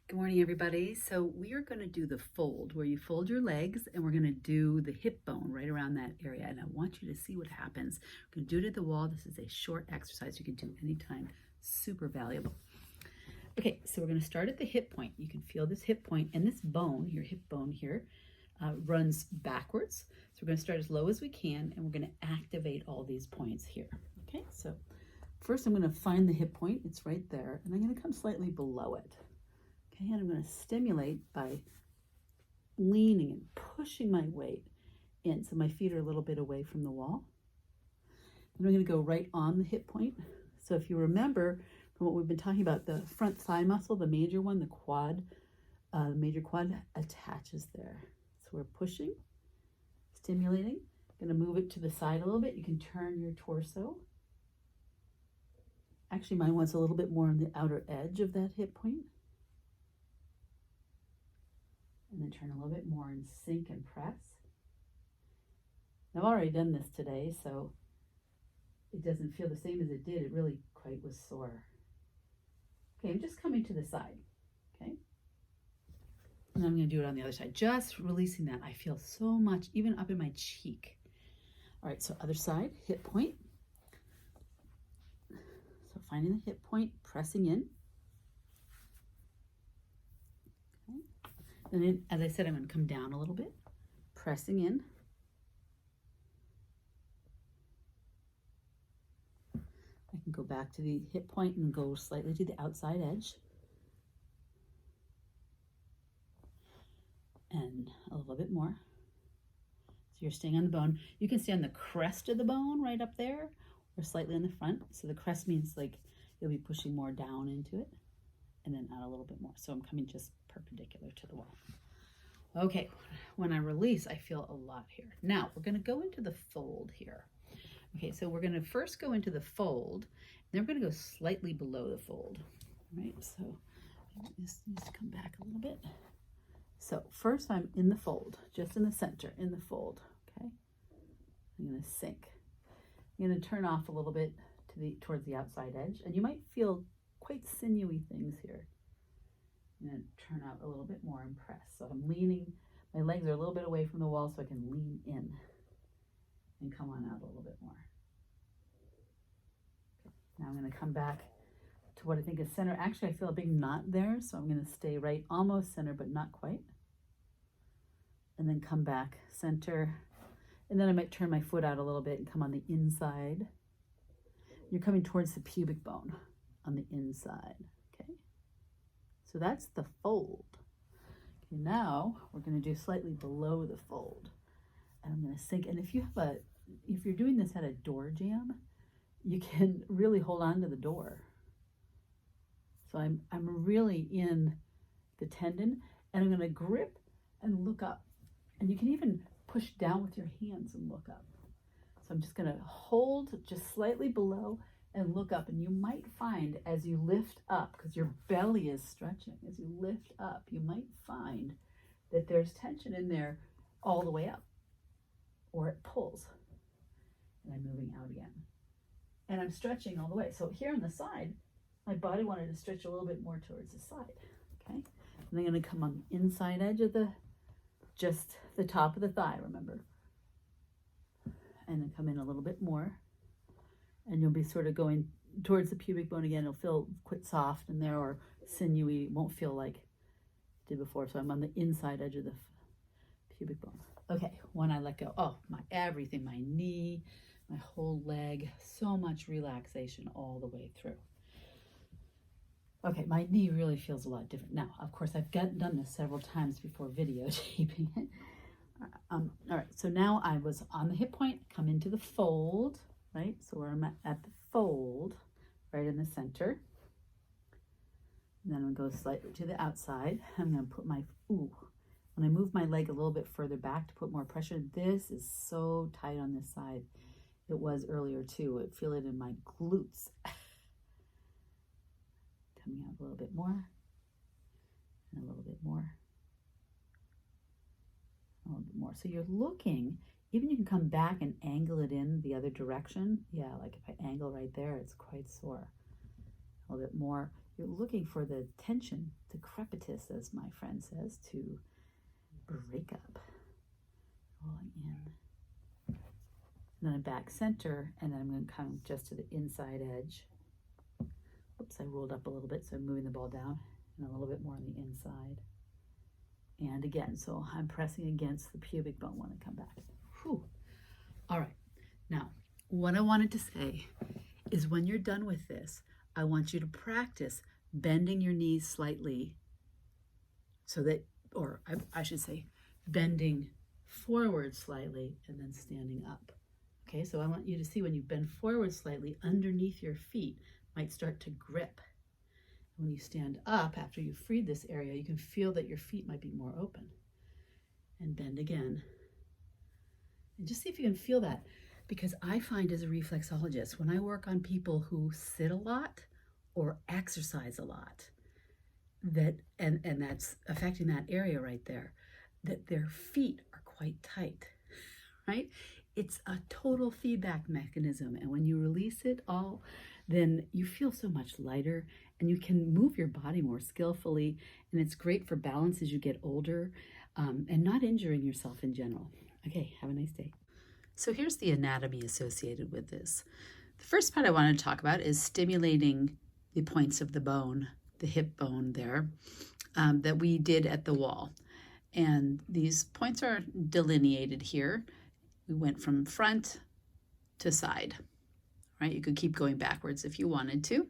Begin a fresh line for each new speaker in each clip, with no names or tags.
Good morning, everybody. So we are going to do the fold where you fold your legs, and we're going to do the hip bone right around that area. And I want you to see what happens. We're going to do it at the wall. This is a short exercise you can do anytime. Super valuable. Okay, so we're going to start at the hip point. You can feel this hip point, and this bone, your hip bone here, runs backwards. So we're going to start as low as we can, and we're going to activate all these points here. Okay, so first I'm going to find the hip point. It's right there, and I'm going to come slightly below it. Okay, and I'm going to stimulate by leaning and pushing my weight in so my feet are a little bit away from the wall. And I'm going to go right on the hip point. So if you remember from what we've been talking about, the front thigh muscle, the major one, the quad, the major quad attaches there. So we're pushing, stimulating. Going to move it to the side a little bit. You can turn your torso. Actually, mine wants a little bit more on the outer edge of that hip point. And then turn a little bit more and sink and press. I've already done this today, so it doesn't feel the same as it did. It really quite was sore. Okay, I'm just coming to the side, okay? And I'm going to do it on the other side. Just releasing that. I feel so much, even up in my cheek. All right, so other side, hip point. So finding the hip point, pressing in. And then, as I said, I'm going to come down a little bit, pressing in. I can go back to the hip point and go slightly to the outside edge. And a little bit more. So you're staying on the bone. You can stay on the crest of the bone right up there or slightly on the front. So the crest means like you'll be pushing more down into it and then out a little bit more. So I'm coming just perpendicular to the wall. Okay, when I release, I feel a lot here. Now we're going to go into the fold here. Okay, so we're going to first go into the fold, and then we're going to go slightly below the fold. All right, so this needs to come back a little bit. So first I'm in the fold, just in the center, in the fold. Okay, I'm going to sink. I'm going to turn off a little bit towards the outside edge, and you might feel quite sinewy things here. I'm going to turn out a little bit more and press. So I'm leaning, my legs are a little bit away from the wall so I can lean in and come on out a little bit more. Now I'm going to come back to what I think is center. Actually, I feel a big knot there, so I'm going to stay right almost center, but not quite. And then come back center. And then I might turn my foot out a little bit and come on the inside. You're coming towards the pubic bone on the inside. Okay. So that's the fold. Okay, now we're going to do slightly below the fold. And I'm going to sink. And if you're doing this at a door jamb, you can really hold on to the door. So I'm really in the tendon, and I'm going to grip and look up. And you can even push down with your hands and look up. So I'm just going to hold just slightly below and look up, and you might find as you lift up, because your belly is stretching, as you lift up, you might find that there's tension in there all the way up, or it pulls, and I'm moving out again. And I'm stretching all the way. So here on the side, my body wanted to stretch a little bit more towards the side, okay? And I'm gonna come on the inside edge of just the top of the thigh, remember? And then come in a little bit more. And you'll be sort of going towards the pubic bone again. It'll feel quite soft in there or sinewy. It won't feel like it did before. So I'm on the inside edge of the pubic bone. Okay, when I let go, oh, my everything, my knee, my whole leg, so much relaxation all the way through. Okay, my knee really feels a lot different. Now, of course, I've done this several times before videotaping it. All right, so now I was on the hip point, come into the fold, right? So I'm at the fold, right in the center. And then I'm going to go slightly to the outside. I'm going to put when I move my leg a little bit further back to put more pressure, this is so tight on this side. It was earlier too. I feel it in my glutes. Coming out a little bit more, and a little bit more, a little bit more. So you're looking, even you can come back and angle it in the other direction. Yeah, like if I angle right there, it's quite sore. A little bit more. you're looking for the tension, the crepitus, as my friend says, to break up. Rolling in. And then I'm back center, and then I'm going to come just to the inside edge. Oops, I rolled up a little bit, so I'm moving the ball down, and a little bit more on the inside. And again, so I'm pressing against the pubic bone when I come back. Whew. All right. Now, what I wanted to say is when you're done with this, I want you to practice bending your knees slightly so that, or I should say, bending forward slightly and then standing up. Okay, so I want you to see when you bend forward slightly, underneath your feet might start to grip. When you stand up, after you've freed this area, you can feel that your feet might be more open. And bend again. And just see if you can feel that. Because I find as a reflexologist, when I work on people who sit a lot or exercise a lot, that and that's affecting that area right there, that their feet are quite tight, right? It's a total feedback mechanism. And when you release it all, then you feel so much lighter and you can move your body more skillfully. And it's great for balance as you get older and not injuring yourself in general. Okay, have a nice day. So here's the anatomy associated with this. The first part I want to talk about is stimulating the points of the bone, the hip bone there, that we did at the wall. And these points are delineated here. We went from front to side, right? You could keep going backwards if you wanted to.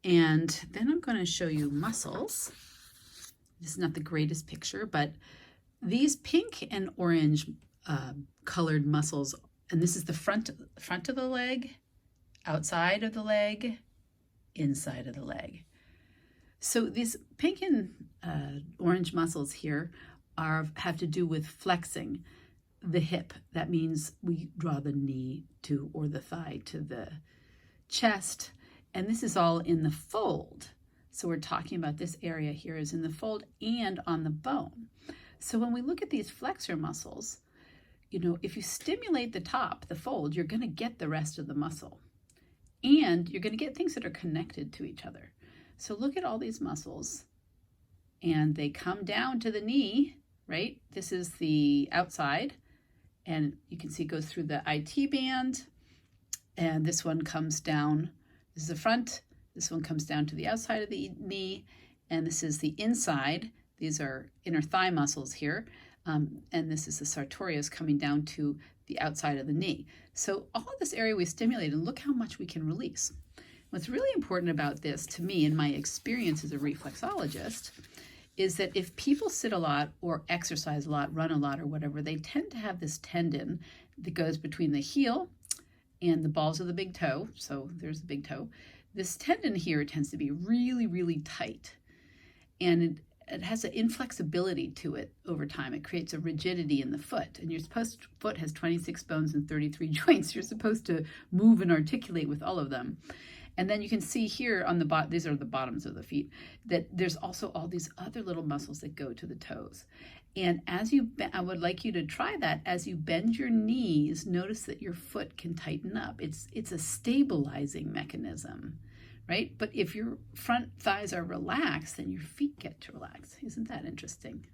And then I'm going to show you muscles. This is not the greatest picture, but these pink and orange colored muscles, and this is the front of the leg, outside of the leg, inside of the leg. So these pink and orange muscles here have to do with flexing the hip. That means we draw the knee to, or the thigh to the chest, and this is all in the fold. So we're talking about this area here is in the fold and on the bone. So when we look at these flexor muscles, you know, if you stimulate the top, the fold, you're going to get the rest of the muscle. And you're going to get things that are connected to each other. So look at all these muscles, and they come down to the knee, right? This is the outside, and you can see it goes through the IT band, and this one comes down. This is the front. This one comes down to the outside of the knee, and this is the inside. These are inner thigh muscles here, and this is the sartorius coming down to the outside of the knee. So all of this area we stimulate, and look how much we can release. What's really important about this, to me, in my experience as a reflexologist, is that if people sit a lot or exercise a lot, run a lot or whatever, they tend to have this tendon that goes between the heel and the balls of the big toe. So there's the big toe. This tendon here tends to be really, really tight. And it has an inflexibility to it over time. It creates a rigidity in the foot. And foot has 26 bones and 33 joints. You're supposed to move and articulate with all of them. And then you can see here on the bottom, these are the bottoms of the feet, that there's also all these other little muscles that go to the toes. And I would like you to try that as you bend your knees, notice that your foot can tighten up. It's a stabilizing mechanism, right? But if your front thighs are relaxed, then your feet get to relax. Isn't that interesting?